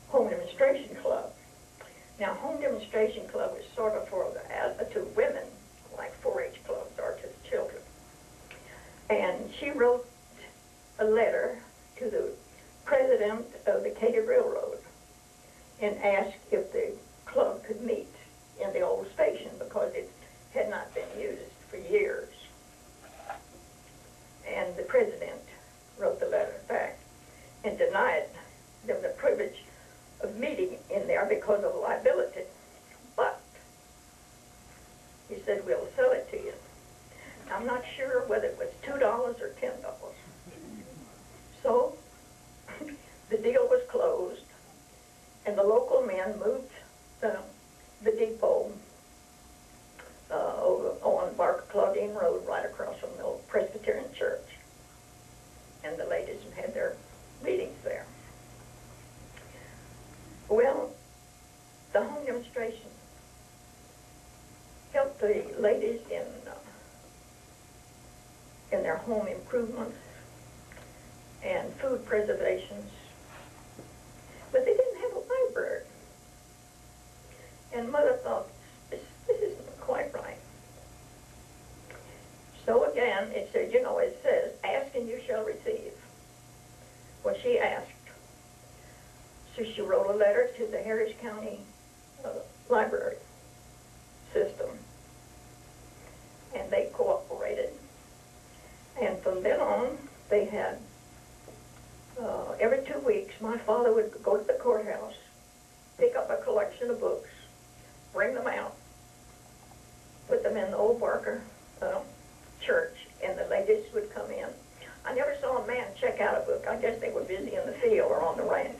Home Demonstration Club. Now, Home Demonstration Club is sort of for to women, like 4-H clubs are to children. And she wrote a letter to the president of the Katy Railroad and asked if the club could meet in the old station because it had not been used for years. And the president wrote the letter back and denied them the privilege of meeting in there because of liability. But he said, we'll sell it to you. I'm not sure whether it was $2 or $10. So the deal was closed, and the local men moved the depot over on Barker Claudine Road right across from the old Presbyterian church. And the ladies had their meetings there. Well, the home demonstration helped the ladies in their home improvements and food preservations, but they didn't have a library. And Mother thought, this isn't quite right. So again, it said, you know, it says, ask and you shall receive. Well, she asked. So she wrote a letter to the Harris County library system, and they cooperated. And from then on, they had, every 2 weeks, my father would go to the courthouse, pick up a collection of books, bring them out, put them in the old Barker church, and the ladies would come in. I never saw a man check out a book. I guess they were busy in the field or on the ranch.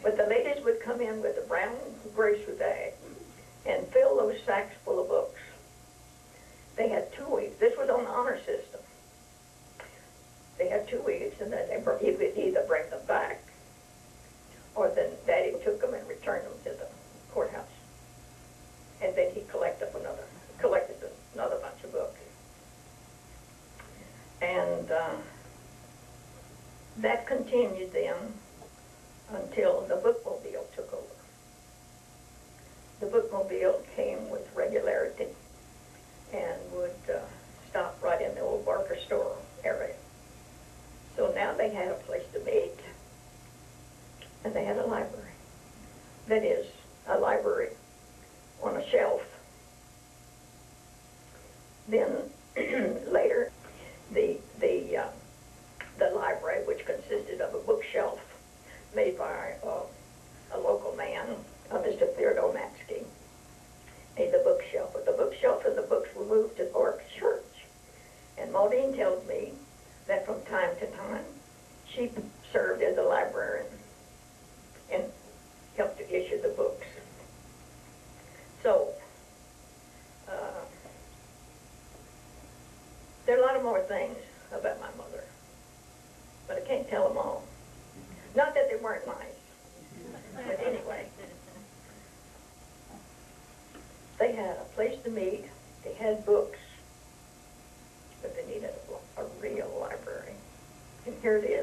But the ladies would come in with a brown grocery bag and fill those sacks full of books. They had 2 weeks. This was on the honor system. They had 2 weeks, and then he would either bring them back, or then Daddy took them and returned them to the courthouse. And then he collected another bunch of books. And that continued then until the bookmobile took over. The bookmobile came with regularity and would stop right in the old Barker store area. So now they had a place to meet, and they had a library. That is, a library on a shelf. Then later, the library, which consisted of a bookshelf made by a local man, Mr. Theodore Matsky, made the bookshelf. But the bookshelf and the books were moved to Barker Church. And Maudine tells me that from time to time, she served as a librarian and helped to issue the books. So, there are a lot of more things about my mother, but I can't tell them all. Not that they weren't nice, but anyway. They had a place to meet, they had books, but they needed a real library. And here it is.